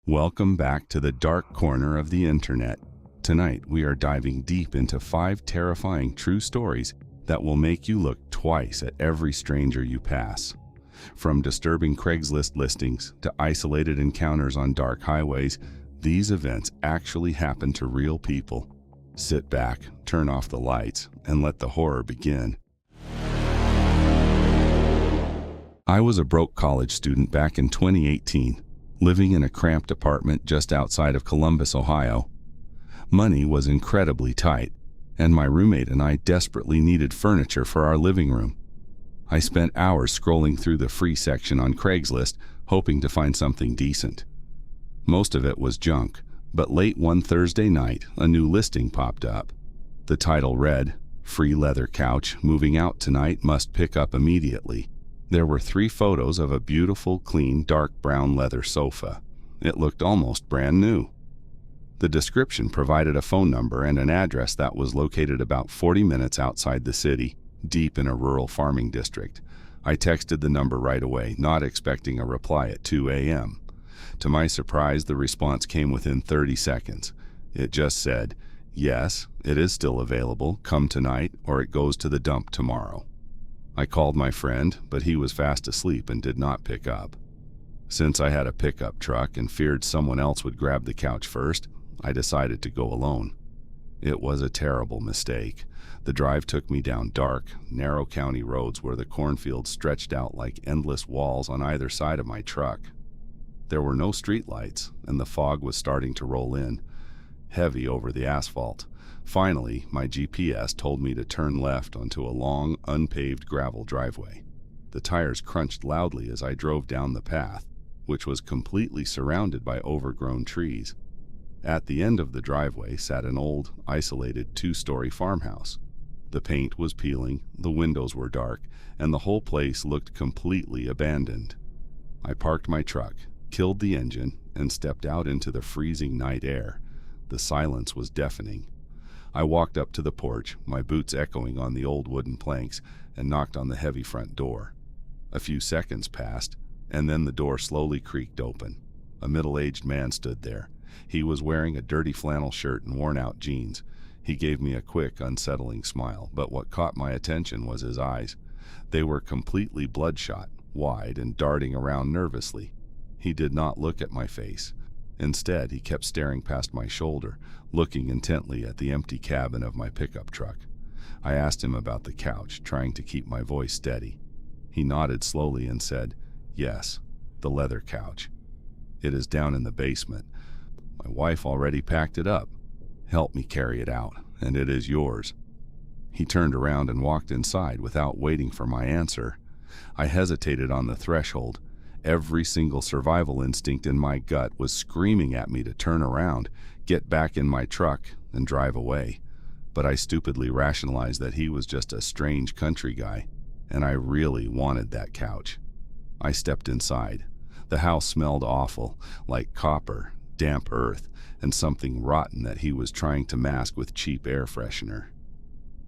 Welcome back to the dark corner of the internet. Tonight, we are diving deep into 5 terrifying true stories that will make you look twice at every stranger you pass. From disturbing Craigslist listings to isolated encounters on dark highways, these events actually happen to real people. Sit back, turn off the lights, and let the horror begin. I was a broke college student back in 2018. Living in a cramped apartment just outside of Columbus, Ohio. Money was incredibly tight, and my roommate and I desperately needed furniture for our living room. I spent hours scrolling through the free section on Craigslist, hoping to find something decent. Most of it was junk, but late one Thursday night, a new listing popped up. The title read, "Free leather couch, moving out tonight, must pick up immediately." There were 3 photos of a beautiful, clean, dark brown leather sofa. It looked almost brand new. The description provided a phone number and an address that was located about 40 minutes outside the city, deep in a rural farming district. I texted the number right away, not expecting a reply at 2 a.m. To my surprise, the response came within 30 seconds. It just said, "Yes, it is still available. Come tonight, or it goes to the dump tomorrow." I called my friend, but he was fast asleep and did not pick up. Since I had a pickup truck and feared someone else would grab the couch first, I decided to go alone. It was a terrible mistake. The drive took me down dark, narrow county roads where the cornfields stretched out like endless walls on either side of my truck. There were no streetlights, and the fog was starting to roll in, heavy over the asphalt. Finally, my GPS told me to turn left onto a long, unpaved gravel driveway. The tires crunched loudly as I drove down the path, which was completely surrounded by overgrown trees. At the end of the driveway sat an old, isolated 2-story farmhouse. The paint was peeling, the windows were dark, and the whole place looked completely abandoned. I parked my truck, killed the engine, and stepped out into the freezing night air. The silence was deafening. I walked up to the porch, my boots echoing on the old wooden planks, and knocked on the heavy front door. A few seconds passed, and then the door slowly creaked open. A middle-aged man stood there. He was wearing a dirty flannel shirt and worn-out jeans. He gave me a quick, unsettling smile, but what caught my attention was his eyes. They were completely bloodshot, wide, and darting around nervously. He did not look at my face. Instead, he kept staring past my shoulder, looking intently at the empty cabin of my pickup truck. I asked him about the couch, trying to keep my voice steady. He nodded slowly and said, "Yes, the leather couch. It is down in the basement. My wife already packed it up. Help me carry it out, and it is yours." He turned around and walked inside without waiting for my answer. I hesitated on the threshold. Every single survival instinct in my gut was screaming at me to turn around, get back in my truck, and drive away. But I stupidly rationalized that he was just a strange country guy, and I really wanted that couch. I stepped inside. The house smelled awful, like copper, damp earth, and something rotten that he was trying to mask with cheap air freshener.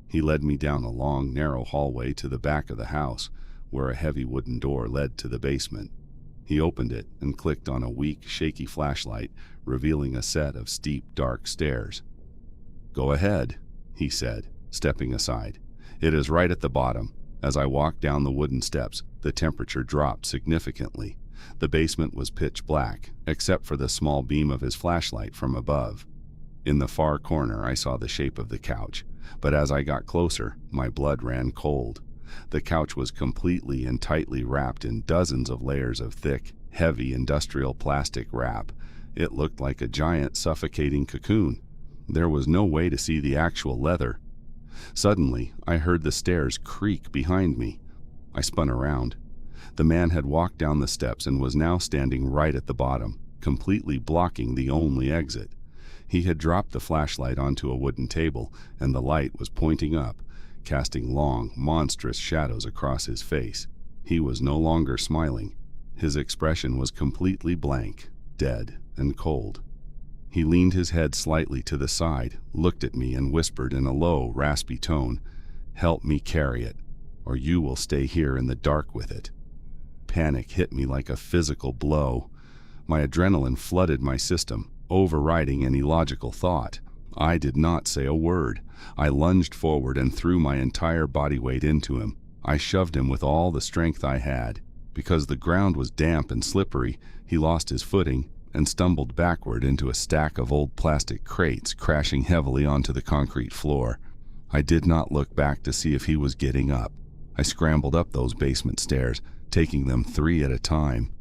He led me down a long, narrow hallway to the back of the house, where a heavy wooden door led to the basement. He opened it and clicked on a weak, shaky flashlight, revealing a set of steep, dark stairs. "Go ahead," he said, stepping aside. "It is right at the bottom." As I walked down the wooden steps, the temperature dropped significantly. The basement was pitch black, except for the small beam of his flashlight from above. In the far corner, I saw the shape of the couch, but as I got closer, my blood ran cold. The couch was completely and tightly wrapped in dozens of layers of thick, heavy industrial plastic wrap. It looked like a giant suffocating cocoon. There was no way to see the actual leather. Suddenly, I heard the stairs creak behind me. I spun around. The man had walked down the steps and was now standing right at the bottom, completely blocking the only exit. He had dropped the flashlight onto a wooden table, and the light was pointing up, casting long, monstrous shadows across his face. He was no longer smiling. His expression was completely blank, dead, and cold. He leaned his head slightly to the side, looked at me, and whispered in a low, raspy tone, "Help me carry it, or you will stay here in the dark with it." Panic hit me like a physical blow. My adrenaline flooded my system, overriding any logical thought. I did not say a word. I lunged forward and threw my entire body weight into him. I shoved him with all the strength I had. Because the ground was damp and slippery, he lost his footing and stumbled backward into a stack of old plastic crates, crashing heavily onto the concrete floor. I did not look back to see if he was getting up. I scrambled up those basement stairs, taking them 3 at a time.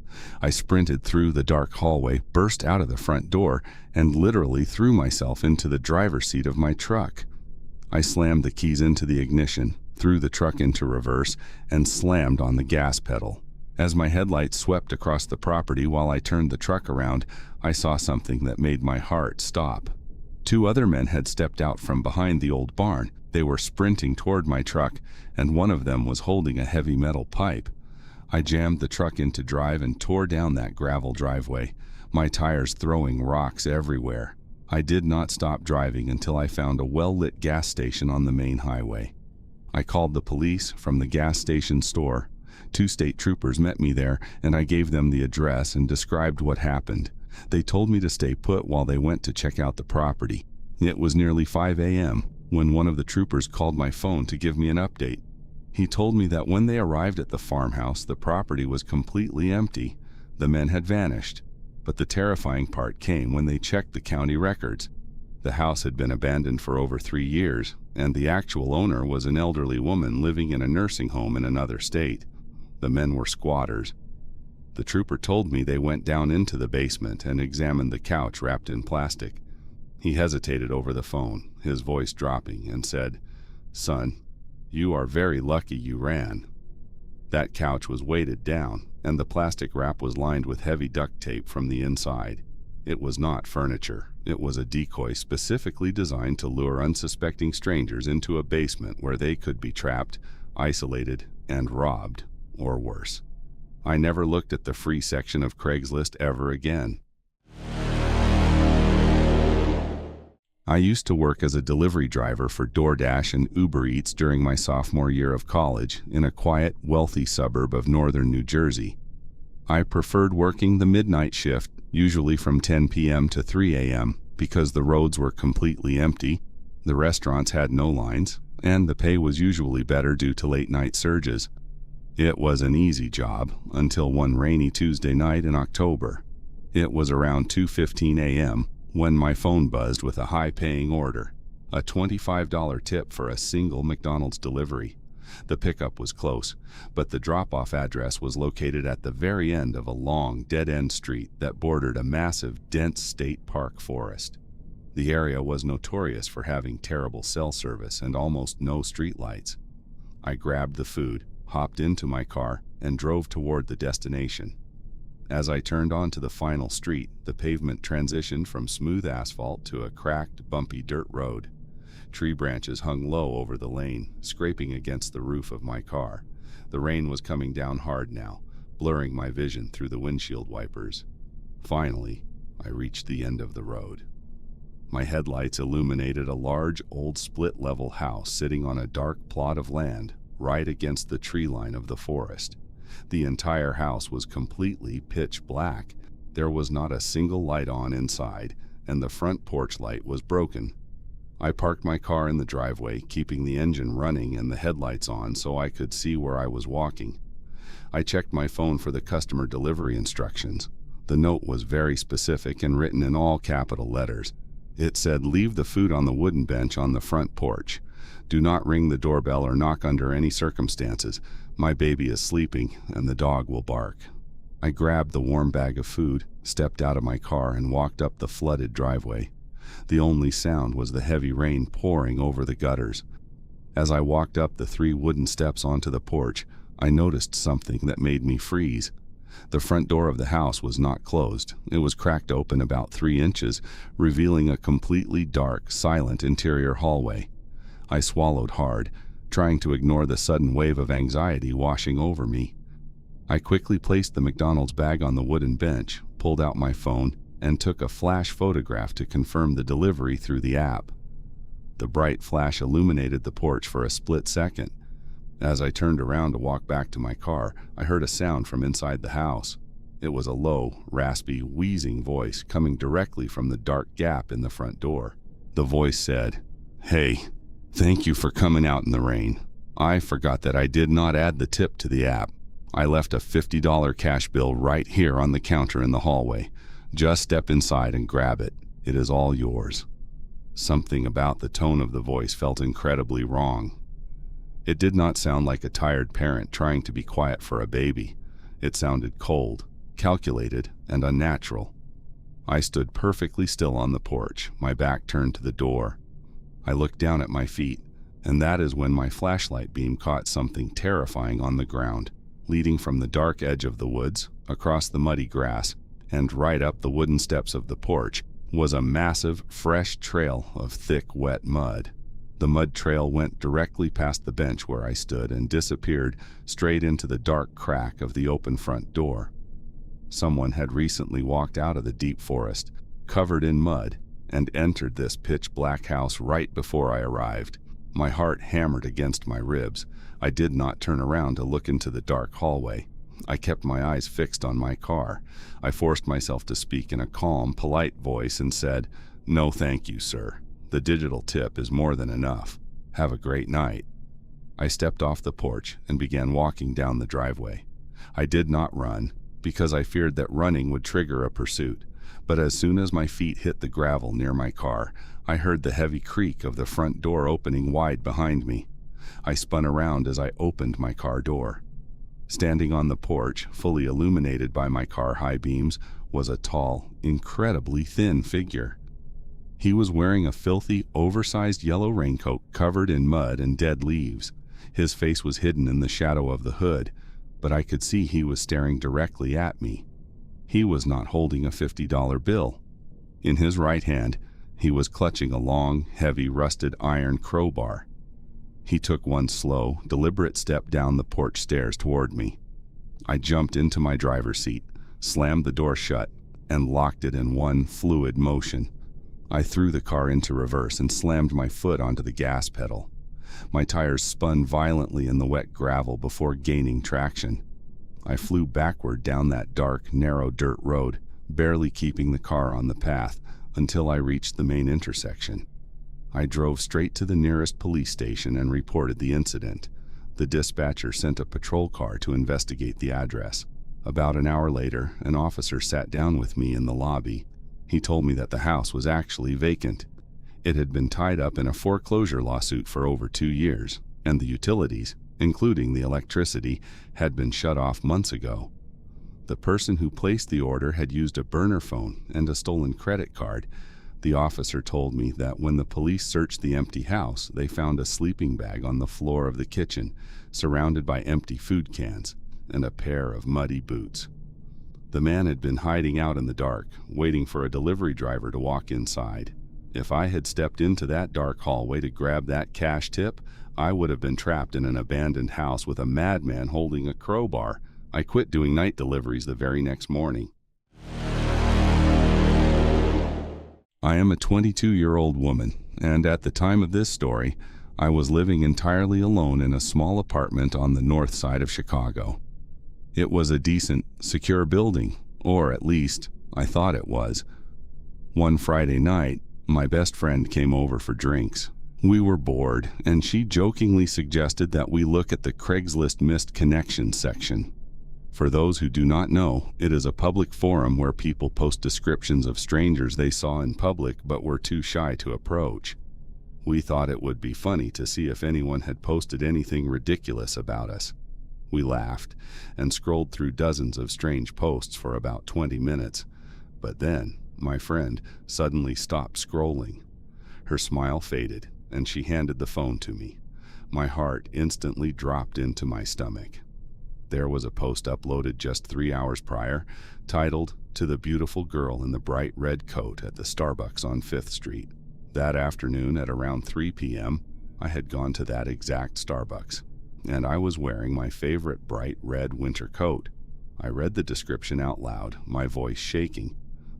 I sprinted through the dark hallway, burst out of the front door, and literally threw myself into the driver's seat of my truck. I slammed the keys into the ignition, threw the truck into reverse, and slammed on the gas pedal. As my headlights swept across the property while I turned the truck around, I saw something that made my heart stop. 2 other men had stepped out from behind the old barn. They were sprinting toward my truck, and one of them was holding a heavy metal pipe. I jammed the truck into drive and tore down that gravel driveway, my tires throwing rocks everywhere. I did not stop driving until I found a well-lit gas station on the main highway. I called the police from the gas station store. 2 state troopers met me there, and I gave them the address and described what happened. They told me to stay put while they went to check out the property. It was nearly 5 a.m. when one of the troopers called my phone to give me an update. He told me that when they arrived at the farmhouse, the property was completely empty. The men had vanished. But the terrifying part came when they checked the county records. The house had been abandoned for over 3 years, and the actual owner was an elderly woman living in a nursing home in another state. The men were squatters. The trooper told me they went down into the basement and examined the couch wrapped in plastic. He hesitated over the phone, his voice dropping, and said, "Son, you are very lucky you ran." That couch was weighted down, and the plastic wrap was lined with heavy duct tape from the inside. It was not furniture. It was a decoy specifically designed to lure unsuspecting strangers into a basement where they could be trapped, isolated, and robbed, or worse. I never looked at the free section of Craigslist ever again. I used to work as a delivery driver for DoorDash and Uber Eats during my sophomore year of college in a quiet, wealthy suburb of northern New Jersey. I preferred working the midnight shift, usually from 10 p.m. to 3 a.m., because the roads were completely empty, the restaurants had no lines, and the pay was usually better due to late-night surges. It was an easy job until one rainy Tuesday night in October. It was around 2:15 a.m. when my phone buzzed with a high-paying order, a $25 tip for a single McDonald's delivery. The pickup was close, but the drop-off address was located at the very end of a long, dead-end street that bordered a massive, dense state park forest. The area was notorious for having terrible cell service and almost no streetlights. I grabbed the food, hopped into my car, and drove toward the destination. As I turned onto the final street, the pavement transitioned from smooth asphalt to a cracked, bumpy dirt road. Tree branches hung low over the lane, scraping against the roof of my car. The rain was coming down hard now, blurring my vision through the windshield wipers. Finally, I reached the end of the road. My headlights illuminated a large, old split-level house sitting on a dark plot of land right against the tree line of the forest. The entire house was completely pitch black. There was not a single light on inside, and the front porch light was broken. I parked my car in the driveway, keeping the engine running and the headlights on so I could see where I was walking. I checked my phone for the customer delivery instructions. The note was very specific and written in all capital letters. It said, "Leave the food on the wooden bench on the front porch. Do not ring the doorbell or knock under any circumstances. My baby is sleeping and the dog will bark." I grabbed the warm bag of food, stepped out of my car, and walked up the flooded driveway. The only sound was the heavy rain pouring over the gutters. As I walked up the 3 wooden steps onto the porch, I noticed something that made me freeze. The front door of the house was not closed. It was cracked open about 3 inches, revealing a completely dark, silent interior hallway. I swallowed hard, trying to ignore the sudden wave of anxiety washing over me. I quickly placed the McDonald's bag on the wooden bench, pulled out my phone, and took a flash photograph to confirm the delivery through the app. The bright flash illuminated the porch for a split second. As I turned around to walk back to my car, I heard a sound from inside the house. It was a low, raspy, wheezing voice coming directly from the dark gap in the front door. The voice said, "Hey, thank you for coming out in the rain. I forgot that I did not add the tip to the app. I left a $50 cash bill right here on the counter in the hallway. Just step inside and grab it. It is all yours." Something about the tone of the voice felt incredibly wrong. It did not sound like a tired parent trying to be quiet for a baby. It sounded cold, calculated, and unnatural. I stood perfectly still on the porch, my back turned to the door. I looked down at my feet, and that is when my flashlight beam caught something terrifying on the ground, leading from the dark edge of the woods, across the muddy grass, and right up the wooden steps of the porch was a massive, fresh trail of thick, wet mud. The mud trail went directly past the bench where I stood and disappeared straight into the dark crack of the open front door. Someone had recently walked out of the deep forest, covered in mud, and entered this pitch-black house right before I arrived. My heart hammered against my ribs. I did not turn around to look into the dark hallway. I kept my eyes fixed on my car. I forced myself to speak in a calm, polite voice and said, "No, thank you, sir. The digital tip is more than enough. Have a great night." I stepped off the porch and began walking down the driveway. I did not run, because I feared that running would trigger a pursuit. But as soon as my feet hit the gravel near my car, I heard the heavy creak of the front door opening wide behind me. I spun around as I opened my car door. Standing on the porch, fully illuminated by my car high beams, was a tall, incredibly thin figure. He was wearing a filthy, oversized yellow raincoat covered in mud and dead leaves. His face was hidden in the shadow of the hood, but I could see he was staring directly at me. He was not holding a $50 bill. In his right hand, he was clutching a long, heavy, rusted iron crowbar. He took one slow, deliberate step down the porch stairs toward me. I jumped into my driver's seat, slammed the door shut, and locked it in one fluid motion. I threw the car into reverse and slammed my foot onto the gas pedal. My tires spun violently in the wet gravel before gaining traction. I flew backward down that dark, narrow dirt road, barely keeping the car on the path, until I reached the main intersection. I drove straight to the nearest police station and reported the incident. The dispatcher sent a patrol car to investigate the address. About an hour later, an officer sat down with me in the lobby. He told me that the house was actually vacant. It had been tied up in a foreclosure lawsuit for over 2 years, and the utilities, including the electricity, had been shut off months ago. The person who placed the order had used a burner phone and a stolen credit card. The officer told me that when the police searched the empty house, they found a sleeping bag on the floor of the kitchen, surrounded by empty food cans, and a pair of muddy boots. The man had been hiding out in the dark, waiting for a delivery driver to walk inside. If I had stepped into that dark hallway to grab that cash tip, I would have been trapped in an abandoned house with a madman holding a crowbar. I quit doing night deliveries the very next morning. I am a 22-year-old woman, and at the time of this story, I was living entirely alone in a small apartment on the north side of Chicago. It was a decent, secure building, or at least, I thought it was. One Friday night, my best friend came over for drinks. We were bored, and she jokingly suggested that we look at the Craigslist missed connections section. For those who do not know, it is a public forum where people post descriptions of strangers they saw in public but were too shy to approach. We thought it would be funny to see if anyone had posted anything ridiculous about us. We laughed and scrolled through dozens of strange posts for about 20 minutes. But then, my friend suddenly stopped scrolling. Her smile faded, and she handed the phone to me. My heart instantly dropped into my stomach. There was a post uploaded just 3 hours prior, titled, "To the beautiful girl in the bright red coat at the Starbucks on 5th Street. That afternoon at around 3 p.m., I had gone to that exact Starbucks, and I was wearing my favorite bright red winter coat. I read the description out loud, my voice shaking.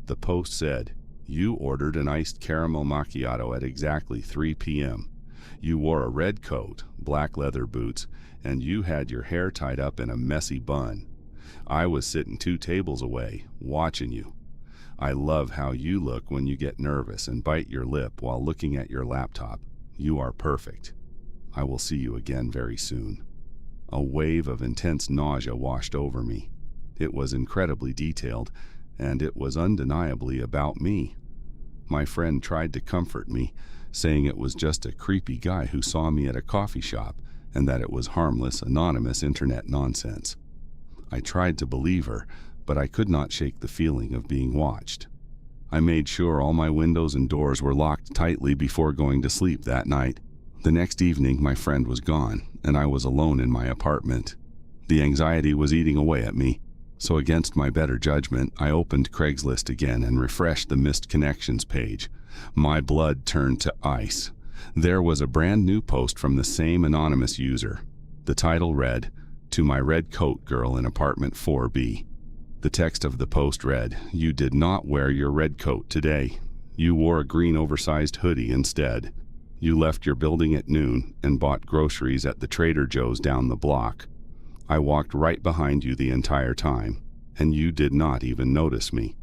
The post said, "You ordered an iced caramel macchiato at exactly 3 p.m. You wore a red coat, black leather boots, and you had your hair tied up in a messy bun. I was sitting 2 tables away, watching you. I love how you look when you get nervous and bite your lip while looking at your laptop. You are perfect. I will see you again very soon." A wave of intense nausea washed over me. It was incredibly detailed, and it was undeniably about me. My friend tried to comfort me, saying it was just a creepy guy who saw me at a coffee shop and that it was harmless, anonymous internet nonsense. I tried to believe her, but I could not shake the feeling of being watched. I made sure all my windows and doors were locked tightly before going to sleep that night. The next evening, my friend was gone, and I was alone in my apartment. The anxiety was eating away at me, so against my better judgment, I opened Craigslist again and refreshed the missed connections page. My blood turned to ice. There was a brand new post from the same anonymous user. The title read, "To my red coat girl in apartment 4B. The text of the post read, "You did not wear your red coat today. You wore a green oversized hoodie instead. You left your building at noon and bought groceries at the Trader Joe's down the block. I walked right behind you the entire time, and you did not even notice me.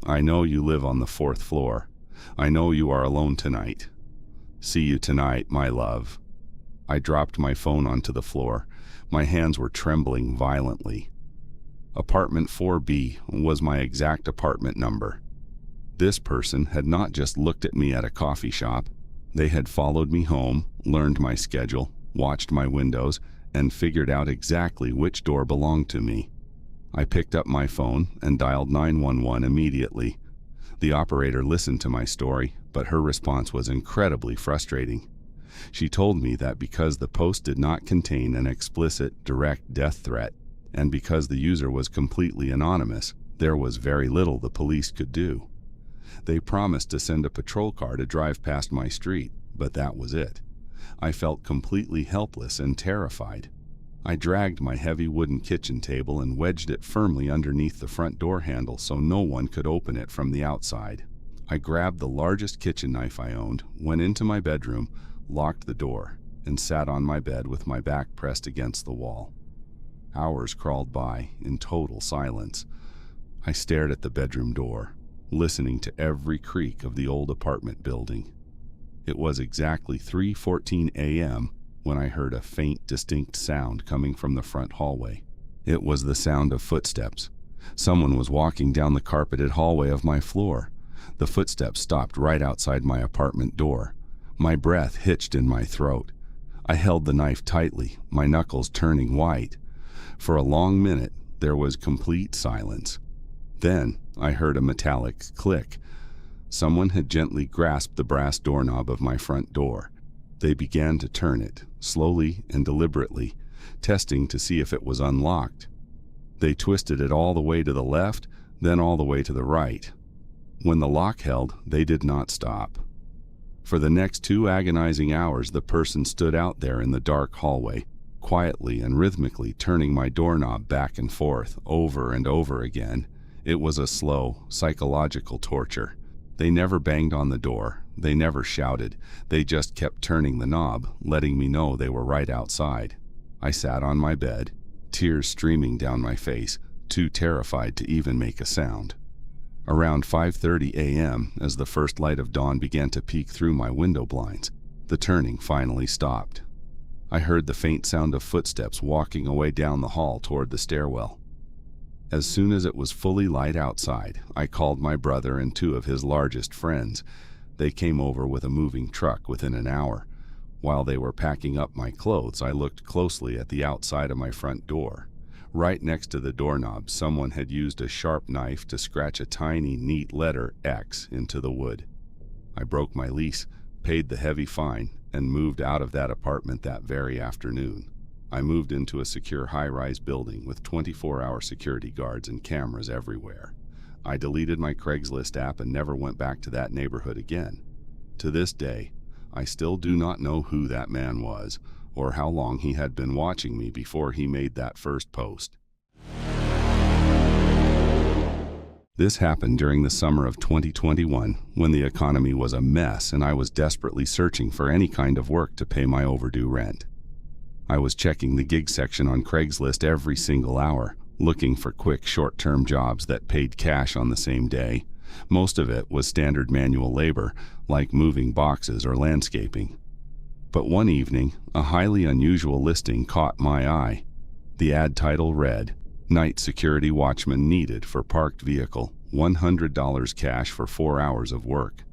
I know you live on the 4th floor. I know you are alone tonight. See you tonight, my love." I dropped my phone onto the floor. My hands were trembling violently. Apartment 4B was my exact apartment number. This person had not just looked at me at a coffee shop. They had followed me home, learned my schedule, watched my windows, and figured out exactly which door belonged to me. I picked up my phone and dialed 911 immediately. The operator listened to my story, but her response was incredibly frustrating. She told me that because the post did not contain an explicit, direct death threat, and because the user was completely anonymous, there was very little the police could do. They promised to send a patrol car to drive past my street, but that was it. I felt completely helpless and terrified. I dragged my heavy wooden kitchen table and wedged it firmly underneath the front door handle so no one could open it from the outside. I grabbed the largest kitchen knife I owned, went into my bedroom, locked the door, and sat on my bed with my back pressed against the wall. Hours crawled by in total silence. I stared at the bedroom door, listening to every creak of the old apartment building. It was exactly 3:14 a.m. when I heard a faint, distinct sound coming from the front hallway. It was the sound of footsteps. Someone was walking down the carpeted hallway of my floor. The footsteps stopped right outside my apartment door. My breath hitched in my throat. I held the knife tightly, my knuckles turning white. For a long minute, there was complete silence. Then I heard a metallic click. Someone had gently grasped the brass doorknob of my front door. They began to turn it, slowly and deliberately, testing to see if it was unlocked. They twisted it all the way to the left, then all the way to the right. When the lock held, they did not stop. For the next 2 agonizing hours, the person stood out there in the dark hallway, quietly and rhythmically turning my doorknob back and forth, over and over again. It was a slow, psychological torture. They never banged on the door. They never shouted. They just kept turning the knob, letting me know they were right outside. I sat on my bed, tears streaming down my face, too terrified to even make a sound. Around 5:30 a.m., as the first light of dawn began to peek through my window blinds, the turning finally stopped. I heard the faint sound of footsteps walking away down the hall toward the stairwell. As soon as it was fully light outside, I called my brother and 2 of his largest friends. They came over with a moving truck within an hour. While they were packing up my clothes, I looked closely at the outside of my front door. Right next to the doorknob, someone had used a sharp knife to scratch a tiny, neat letter X into the wood. I broke my lease, paid the heavy fine, and moved out of that apartment that very afternoon. I moved into a secure high-rise building with 24-hour security guards and cameras everywhere. I deleted my Craigslist app and never went back to that neighborhood again. To this day, I still do not know who that man was or how long he had been watching me before he made that first post. This happened during the summer of 2021 when the economy was a mess and I was desperately searching for any kind of work to pay my overdue rent. I was checking the gig section on Craigslist every single hour, looking for quick short-term jobs that paid cash on the same day. Most of it was standard manual labor, like moving boxes or landscaping. But one evening, a highly unusual listing caught my eye. The ad title read, "Night Security Watchman Needed for Parked Vehicle, $100 cash for 4 hours of work."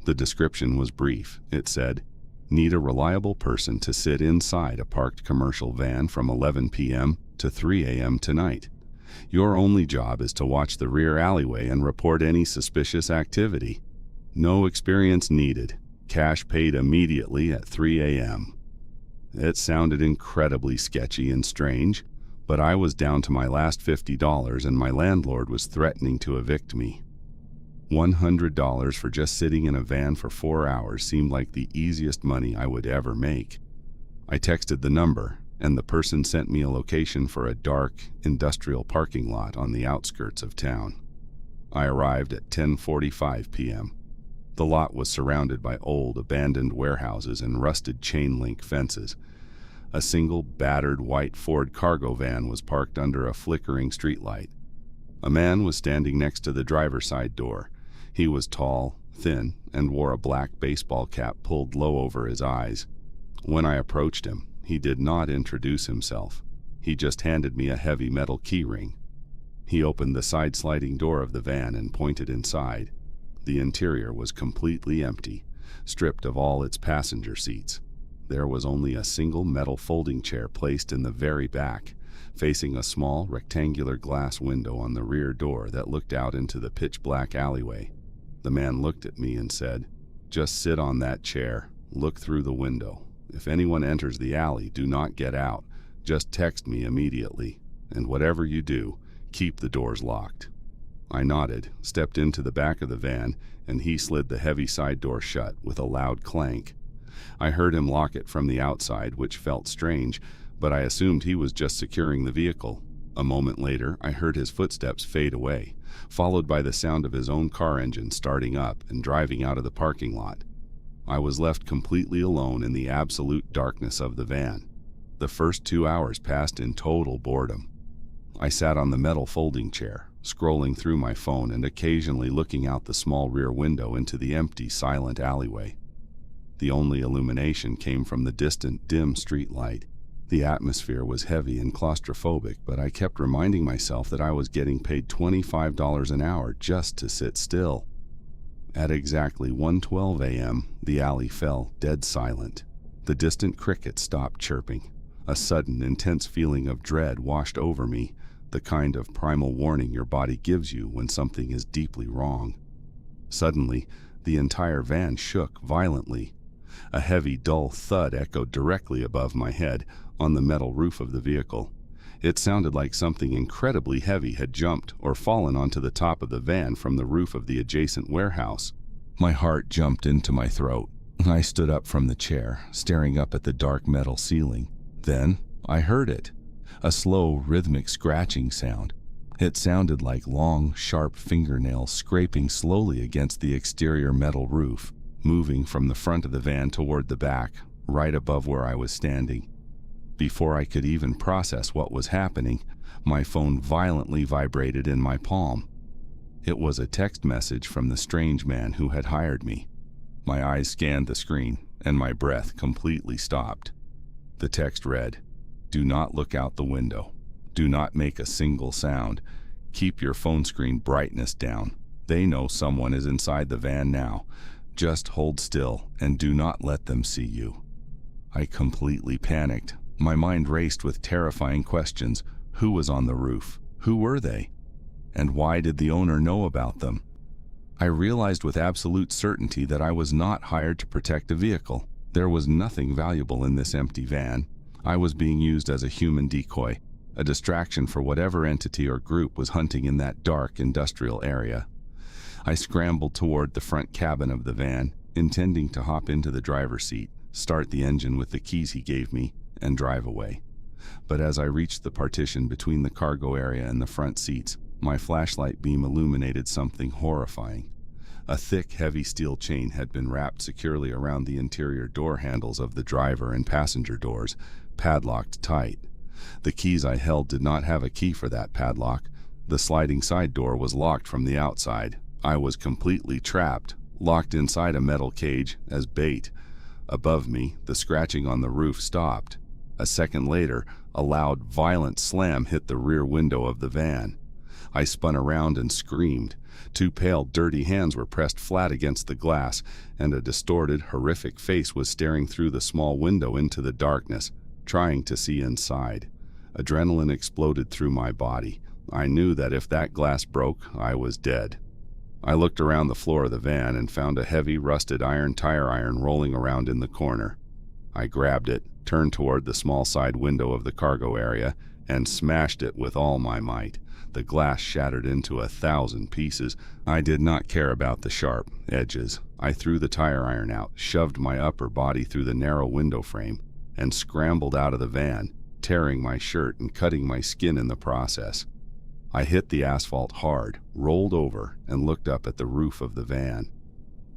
The description was brief. It said, "Need a reliable person to sit inside a parked commercial van from 11 p.m. to 3 a.m. tonight. Your only job is to watch the rear alleyway and report any suspicious activity. No experience needed. Cash paid immediately at 3 a.m. It sounded incredibly sketchy and strange, but I was down to my last $50 and my landlord was threatening to evict me. $100 for just sitting in a van for 4 hours seemed like the easiest money I would ever make. I texted the number, and the person sent me a location for a dark, industrial parking lot on the outskirts of town. I arrived at 10:45 p.m. The lot was surrounded by old, abandoned warehouses and rusted chain-link fences. A single, battered white Ford cargo van was parked under a flickering streetlight. A man was standing next to the driver's side door. He was tall, thin, and wore a black baseball cap pulled low over his eyes. When I approached him, he did not introduce himself. He just handed me a heavy metal key ring. He opened the side sliding door of the van and pointed inside. The interior was completely empty, stripped of all its passenger seats. There was only a single metal folding chair placed in the very back, facing a small rectangular glass window on the rear door that looked out into the pitch-black alleyway. The man looked at me and said, "Just sit on that chair. Look through the window. If anyone enters the alley, do not get out. Just text me immediately. And whatever you do, keep the doors locked." I nodded, stepped into the back of the van, and he slid the heavy side door shut with a loud clank. I heard him lock it from the outside, which felt strange, but I assumed he was just securing the vehicle. A moment later, I heard his footsteps fade away, followed by the sound of his own car engine starting up and driving out of the parking lot. I was left completely alone in the absolute darkness of the van. The first 2 hours passed in total boredom. I sat on the metal folding chair, scrolling through my phone and occasionally looking out the small rear window into the empty, silent alleyway. The only illumination came from the distant, dim street light. The atmosphere was heavy and claustrophobic, but I kept reminding myself that I was getting paid $25 an hour just to sit still. At exactly 1:12 a.m., the alley fell dead silent. The distant crickets stopped chirping. A sudden, intense feeling of dread washed over me, the kind of primal warning your body gives you when something is deeply wrong. Suddenly, the entire van shook violently. A heavy, dull thud echoed directly above my head on the metal roof of the vehicle. It sounded like something incredibly heavy had jumped or fallen onto the top of the van from the roof of the adjacent warehouse. My heart jumped into my throat. I stood up from the chair, staring up at the dark metal ceiling. Then I heard it. A slow, rhythmic scratching sound. It sounded like long, sharp fingernails scraping slowly against the exterior metal roof, moving from the front of the van toward the back, right above where I was standing. Before I could even process what was happening, my phone violently vibrated in my palm. It was a text message from the strange man who had hired me. My eyes scanned the screen, and my breath completely stopped. The text read, "Do not look out the window. Do not make a single sound. Keep your phone screen brightness down. They know someone is inside the van now. Just hold still and do not let them see you." I completely panicked. My mind raced with terrifying questions. Who was on the roof? Who were they? And why did the owner know about them? I realized with absolute certainty that I was not hired to protect a vehicle. There was nothing valuable in this empty van. I was being used as a human decoy, a distraction for whatever entity or group was hunting in that dark industrial area. I scrambled toward the front cabin of the van, intending to hop into the driver's seat, start the engine with the keys he gave me, and drive away. But as I reached the partition between the cargo area and the front seats, my flashlight beam illuminated something horrifying. A thick, heavy steel chain had been wrapped securely around the interior door handles of the driver and passenger doors, padlocked tight. The keys I held did not have a key for that padlock. The sliding side door was locked from the outside. I was completely trapped, locked inside a metal cage as bait. Above me, the scratching on the roof stopped. A second later, a loud, violent slam hit the rear window of the van. I spun around and screamed. Two pale, dirty hands were pressed flat against the glass, and a distorted, horrific face was staring through the small window into the darkness, trying to see inside. Adrenaline exploded through my body. I knew that if that glass broke, I was dead. I looked around the floor of the van and found a heavy, rusted tire iron rolling around in the corner. I grabbed it, turned toward the small side window of the cargo area, and smashed it with all my might. The glass shattered into 1,000 pieces. I did not care about the sharp edges. I threw the tire iron out, shoved my upper body through the narrow window frame, and scrambled out of the van, tearing my shirt and cutting my skin in the process. I hit the asphalt hard, rolled over, and looked up at the roof of the van.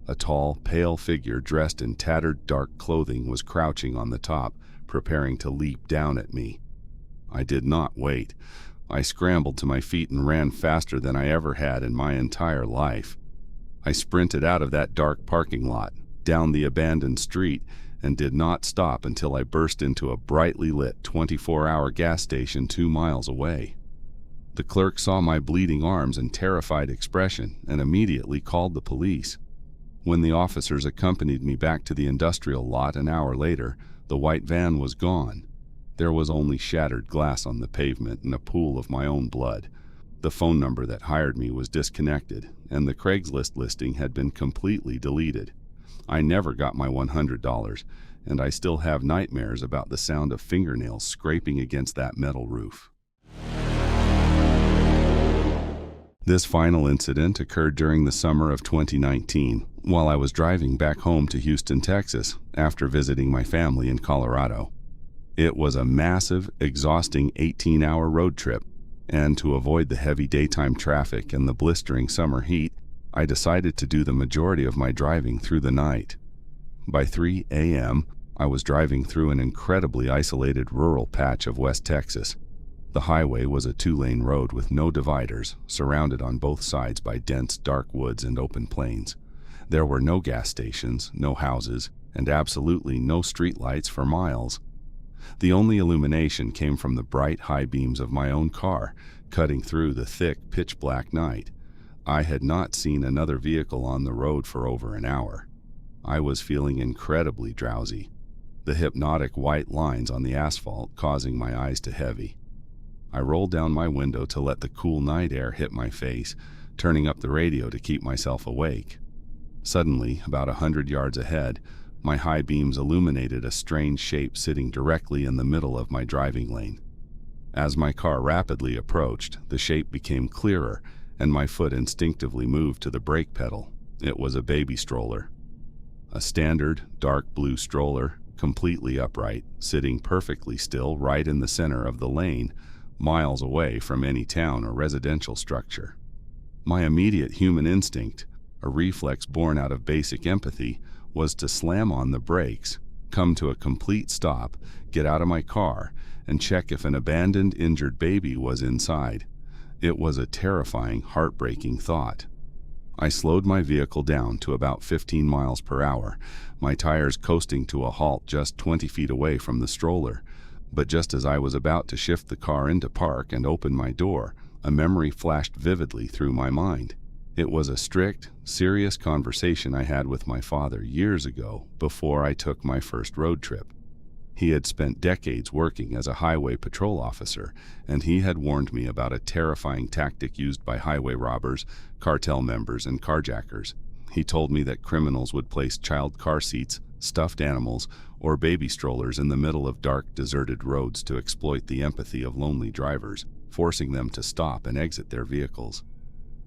A tall, pale figure dressed in tattered, dark clothing was crouching on the top, preparing to leap down at me. I did not wait. I scrambled to my feet and ran faster than I ever had in my entire life. I sprinted out of that dark parking lot, down the abandoned street, and did not stop until I burst into a brightly lit 24-hour gas station 2 miles away. The clerk saw my bleeding arms and terrified expression and immediately called the police. When the officers accompanied me back to the industrial lot an hour later, the white van was gone. There was only shattered glass on the pavement and a pool of my own blood. The phone number that hired me was disconnected, and the Craigslist listing had been completely deleted. I never got my $100, and I still have nightmares about the sound of fingernails scraping against that metal roof. This final incident occurred during the summer of 2019, while I was driving back home to Houston, Texas, after visiting my family in Colorado. It was a massive, exhausting 18-hour road trip, and to avoid the heavy daytime traffic and the blistering summer heat, I decided to do the majority of my driving through the night. By 3 a.m., I was driving through an incredibly isolated rural patch of West Texas. The highway was a 2-lane road with no dividers, surrounded on both sides by dense, dark woods and open plains. There were no gas stations, no houses, and absolutely no streetlights for miles. The only illumination came from the bright, high beams of my own car, cutting through the thick, pitch-black night. I had not seen another vehicle on the road for over an hour. I was feeling incredibly drowsy, the hypnotic white lines on the asphalt causing my eyes to heavy. I rolled down my window to let the cool night air hit my face, turning up the radio to keep myself awake. Suddenly, about 100 yards ahead, my high beams illuminated a strange shape sitting directly in the middle of my driving lane. As my car rapidly approached, the shape became clearer, and my foot instinctively moved to the brake pedal. It was a baby stroller. A standard, dark blue stroller, completely upright, sitting perfectly still right in the center of the lane, miles away from any town or residential structure. My immediate human instinct, a reflex born out of basic empathy, was to slam on the brakes, come to a complete stop, get out of my car, and check if an abandoned, injured baby was inside. It was a terrifying, heartbreaking thought. I slowed my vehicle down to about 15 miles per hour, my tires coasting to a halt just 20 feet away from the stroller. But just as I was about to shift the car into park and open my door, a memory flashed vividly through my mind. It was a strict, serious conversation I had with my father years ago, before I took my first road trip. He had spent decades working as a highway patrol officer, and he had warned me about a terrifying tactic used by highway robbers, cartel members, and carjackers. He told me that criminals would place child car seats, stuffed animals, or baby strollers in the middle of dark, deserted roads to exploit the empathy of lonely drivers, forcing them to stop and exit their vehicles.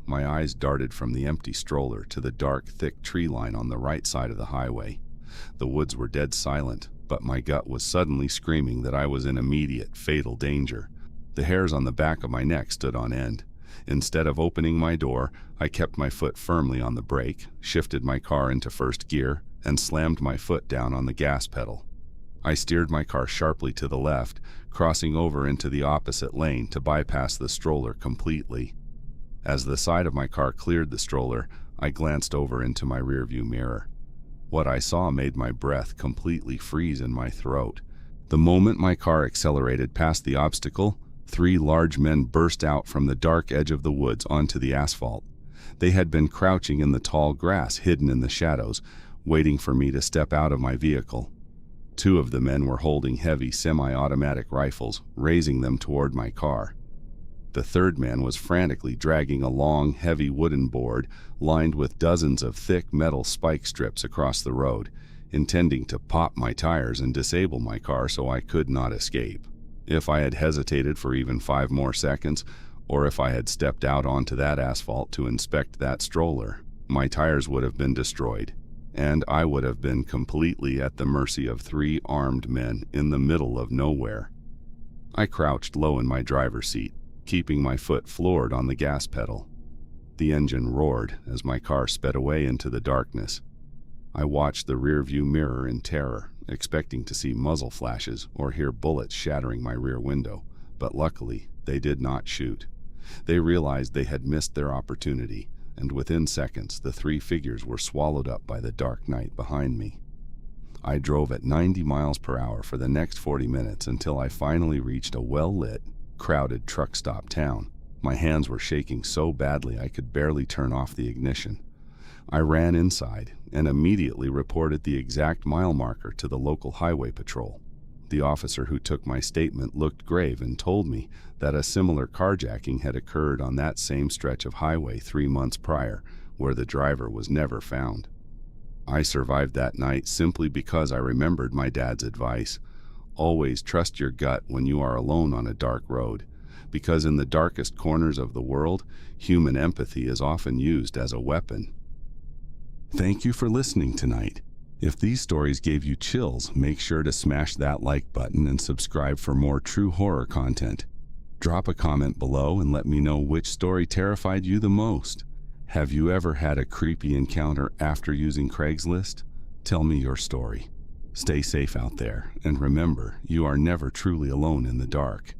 My eyes darted from the empty stroller to the dark, thick tree line on the right side of the highway. The woods were dead silent, but my gut was suddenly screaming that I was in immediate, fatal danger. The hairs on the back of my neck stood on end. Instead of opening my door, I kept my foot firmly on the brake, shifted my car into first gear, and slammed my foot down on the gas pedal. I steered my car sharply to the left, crossing over into the opposite lane to bypass the stroller completely. As the side of my car cleared the stroller, I glanced over into my rearview mirror. What I saw made my breath completely freeze in my throat. The moment my car accelerated past the obstacle, 3 large men burst out from the dark edge of the woods onto the asphalt. They had been crouching in the tall grass hidden in the shadows, waiting for me to step out of my vehicle. 2 of the men were holding heavy semi-automatic rifles, raising them toward my car. The 3rd man was frantically dragging a long, heavy wooden board lined with dozens of thick metal spike strips across the road, intending to pop my tires and disable my car so I could not escape. If I had hesitated for even 5 more seconds, or if I had stepped out onto that asphalt to inspect that stroller, my tires would have been destroyed, and I would have been completely at the mercy of 3 armed men in the middle of nowhere. I crouched low in my driver's seat, keeping my foot floored on the gas pedal. The engine roared as my car sped away into the darkness. I watched the rearview mirror in terror, expecting to see muzzle flashes or hear bullets shattering my rear window, but luckily they did not shoot. They realized they had missed their opportunity, and within seconds the 3 figures were swallowed up by the dark night behind me. I drove at 90 miles per hour for the next 40 minutes until I finally reached a well-lit, crowded truck stop town. My hands were shaking so badly I could barely turn off the ignition. I ran inside and immediately reported the exact mile marker to the local highway patrol. The officer who took my statement looked grave and told me that a similar carjacking had occurred on that same stretch of highway 3 months prior, where the driver was never found. I survived that night simply because I remembered my dad's advice. Always trust your gut when you are alone on a dark road, because in the darkest corners of the world, human empathy is often used as a weapon. Thank you for listening tonight. If these stories gave you chills, make sure to smash that like button and subscribe for more true horror content. Drop a comment below and let me know which story terrified you the most. Have you ever had a creepy encounter after using Craigslist? Tell me your story. Stay safe out there, and remember, you are never truly alone in the dark.